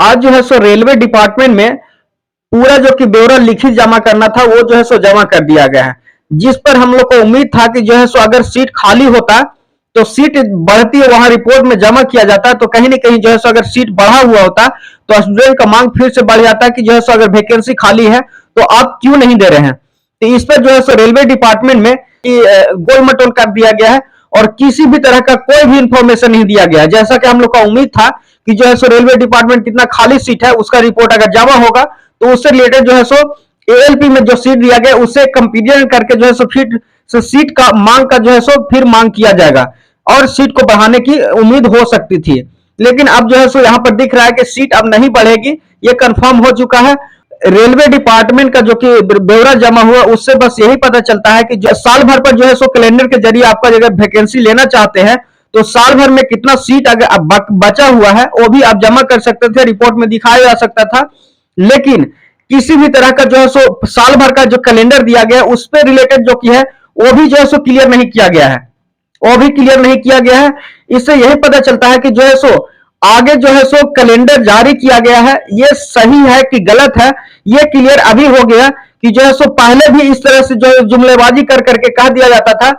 आज जो है सो रेलवे डिपार्टमेंट में पूरा जो कि ब्यौरा लिखित जमा करना था वो जो है सो जमा कर दिया गया है, जिस पर हम लोग को उम्मीद था कि जो है सो अगर सीट खाली होता तो सीट बढ़ती है वहां रिपोर्ट में जमा किया जाता, तो कहीं ना कहीं जो है सो अगर सीट बढ़ा हुआ होता तो स्टूडेंट का मांग फिर से बढ़ जाता कि जो है सो अगर वैकेंसी खाली है तो आप क्यों नहीं दे रहे हैं। तो इस पर जो है सो रेलवे डिपार्टमेंट में गोल मटोल कर दिया गया है और किसी भी तरह का कोई भी इंफॉर्मेशन नहीं दिया गया, जैसा कि हम लोग का उम्मीद था कि जो है सो रेलवे डिपार्टमेंट कितना खाली सीट है उसका रिपोर्ट अगर जमा होगा तो उससे रिलेटेड जो है सो एएलपी में जो सीट दिया गया उससे कंपेरिजन करके जो है सो फिर से सीट का मांग का जो है सो फिर मांग किया जाएगा और सीट को बढ़ाने की उम्मीद हो सकती थी। लेकिन अब जो है सो यहाँ पर दिख रहा है कि सीट अब नहीं बढ़ेगी, ये कंफर्म हो चुका है। रेलवे डिपार्टमेंट का जो कि ब्यौरा जमा हुआ उससे बस यही पता चलता है कि जो साल भर पर जो है सो कैलेंडर के जरिए आपका अगर वैकेंसी लेना चाहते हैं तो साल भर में कितना सीट अगर बचा हुआ है वो भी आप जमा कर सकते थे, रिपोर्ट में दिखाया जा सकता था। लेकिन किसी भी तरह का जो है सो साल भर का जो कैलेंडर दिया गया उस पर रिलेटेड जो कि है वो भी जो है सो क्लियर नहीं किया गया है, वो भी क्लियर नहीं किया गया है। इससे यही पता चलता है कि जो है सो आगे जो है सो कैलेंडर जारी किया गया है ये सही है कि गलत है, ये क्लियर अभी हो गया कि जो है सो पहले भी इस तरह से जो जुमलेबाजी कर करके कह दिया जाता था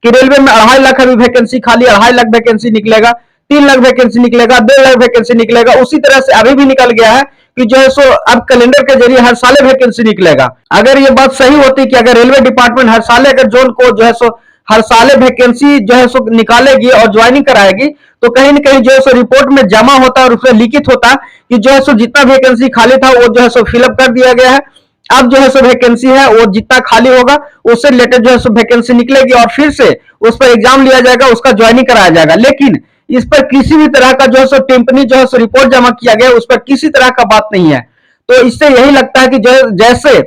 कि रेलवे में 2.5 लाख अभी वैकेंसी खाली, 2.5 लाख वैकेंसी निकलेगा, 3 लाख वैकेंसी निकलेगा, 1.5 लाख वैकेंसी निकलेगा। उसी तरह से अभी भी निकल गया है कि जो है सो अब कैलेंडर के जरिए हर साल वैकेंसी निकलेगा। अगर ये बात सही होती कि अगर रेलवे डिपार्टमेंट हर साल अगर जोन को जो है सो हर साल वैकेंसी जो है सो निकालेगी और ज्वाइनिंग कराएगी तो कहीं ना कहीं जो है सो रिपोर्ट में जमा होता और उसमें लिखित होता कि जो है सो जितना वैकेंसी खाली था वो जो है सो फिलअप कर दिया गया है। अब जो है सो वैकेंसी है वो जितना खाली होगा उससे रिलेटेड जो है सो वैकेंसी निकलेगी और फिर से उस पर एग्जाम लिया जाएगा, उसका ज्वाइनिंग कराया जाएगा। लेकिन इस पर किसी भी तरह का जो है सो टिप्पणी जो है सो रिपोर्ट जमा किया गया उस पर किसी तरह का बात नहीं है। तो इससे यही लगता है कि जैसे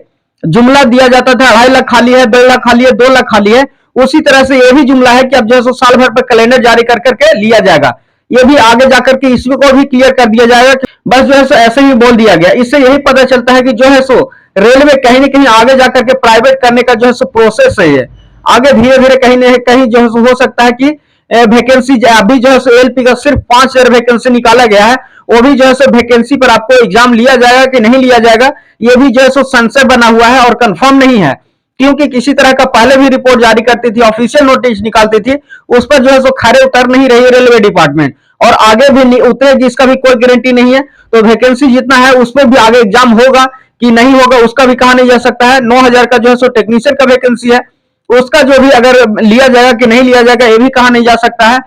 जुमला दिया जाता था 2.5 लाख खाली है, 1.5 लाख खाली है, 2 लाख खाली है, उसी तरह से ये भी जुमला है कि अब जो है सो साल भर पर कैलेंडर जारी कर करके लिया जाएगा। ये भी आगे जाकर के इसको भी क्लियर कर दिया जाएगा कि बस जो है सो ऐसे ही बोल दिया गया। इससे यही पता चलता है कि जो है सो रेलवे कहीं ना कहीं आगे जाकर के प्राइवेट करने का जो है सो प्रोसेस है, ये आगे धीरे धीरे कहीं ना कहीं जो है हो सकता है कि वैकेंसी अभी जो है सो एलपी का सिर्फ 5,000 वैकेंसी निकाला गया है, वो भी जो है सो वैकेंसी पर आपको एग्जाम लिया जाएगा कि नहीं लिया जाएगा ये भी जो है सो संशय बना हुआ है और कंफर्म नहीं है। क्योंकि किसी तरह का पहले भी रिपोर्ट जारी करती थी, ऑफिशियल नोटिस निकालती थी, उस पर जो है सो खरे उतर नहीं रही है रेलवे डिपार्टमेंट और आगे भी नहीं उतरेगी इसका भी कोई गारंटी नहीं है। तो वैकेंसी जितना है उसमें भी आगे एग्जाम होगा कि नहीं होगा उसका भी कहा नहीं जा सकता है। 9,000 का जो है सो टेक्नीशियन का वैकेंसी है उसका जो भी अगर लिया जाएगा कि नहीं लिया जाएगा ये भी कहा नहीं जा सकता है,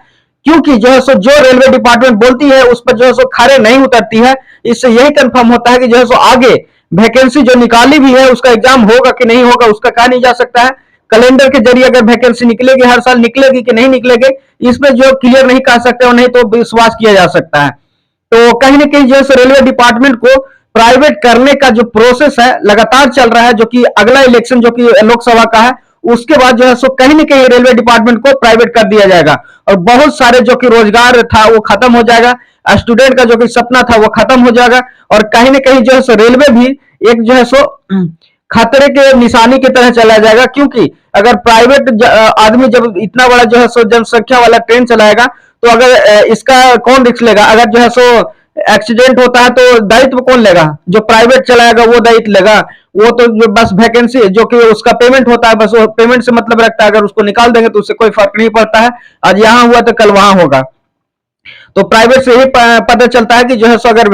क्योंकि जो है सो जो रेलवे डिपार्टमेंट बोलती है उस पर जो है सो खरे नहीं उतरती है। इससे यही कंफर्म होता है कि जो है सो आगे वैकेंसी जो निकाली भी है उसका एग्जाम होगा कि नहीं होगा उसका कहा नहीं जा सकता है। कैलेंडर के जरिए अगर वैकेंसी निकलेगी हर साल निकलेगी कि नहीं निकलेगी इसमें जो क्लियर नहीं कह सकते और नहीं तो विश्वास किया जा सकता है। तो कहीं ना कहीं जो है रेलवे डिपार्टमेंट को प्राइवेट करने का जो प्रोसेस है लगातार चल रहा है, जो कि अगला इलेक्शन जो कि लोकसभा का है उसके बाद जो है सो कहीं ना कहीं रेलवे डिपार्टमेंट को प्राइवेट कर दिया जाएगा और बहुत सारे जो कि रोजगार था वो खत्म हो जाएगा, स्टूडेंट का जो कि सपना था वो खत्म हो जाएगा और कहीं ना कहीं जो है सो रेलवे भी एक जो है सो खतरे के निशानी की तरह चला जाएगा। क्योंकि अगर प्राइवेट आदमी जब इतना बड़ा जो है सो जनसंख्या वाला ट्रेन चलाएगा तो अगर इसका कौन रिस्क लेगा, अगर जो है सो एक्सीडेंट होता है तो दायित्व कौन लेगा, जो प्राइवेट चलाएगा वो दायित्व लेगा। वो तो जो बस वैकेंसी जो कि उसका पेमेंट होता है बस वो पेमेंट से मतलब रखता है, अगर उसको निकाल देंगे तो उससे कोई फर्क नहीं पड़ता है, आज यहाँ हुआ तो कल वहां होगा। तो प्राइवेट से ही पता चलता है कि जो है सो अगर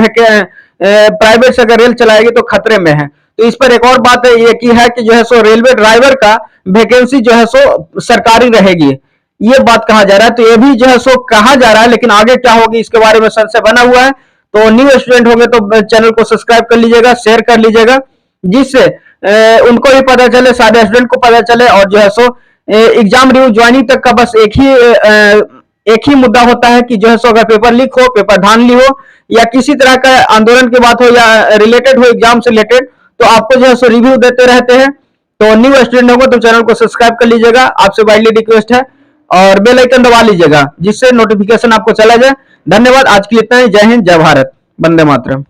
प्राइवेट से अगर रेल चलाएगी तो खतरे में है। तो इस पर एक और बात ये की है कि जो है सो रेलवे ड्राइवर का वैकेंसी जो है सो सरकारी रहेगी, ये बात कहा जा रहा है। तो ये भी जो है सो कहा जा रहा है, लेकिन आगे क्या होगी इसके बारे में संशय बना हुआ है। तो न्यू स्टूडेंट होंगे तो चैनल को सब्सक्राइब कर लीजिएगा, शेयर कर लीजिएगा, जिससे उनको भी पता चले, सारे स्टूडेंट को पता चले। और जो है सो एग्जाम रिव्यू ज्वाइनिंग तक का बस एक ही मुद्दा होता है कि जो है सो अगर पेपर लीक हो, पेपर धांधली हो या किसी तरह का आंदोलन की बात हो या रिलेटेड हो एग्जाम से रिलेटेड, तो आपको जो है सो रिव्यू देते रहते हैं। तो न्यू स्टूडेंट होगा तो चैनल को सब्सक्राइब कर लीजिएगा, आपसे वाइडली रिक्वेस्ट है, और बेल आइकन दबा लीजिएगा जिससे नोटिफिकेशन आपको चला जाए। धन्यवाद, आज के लिए इतना ही। जय हिंद, जय भारत, वंदे मातरम।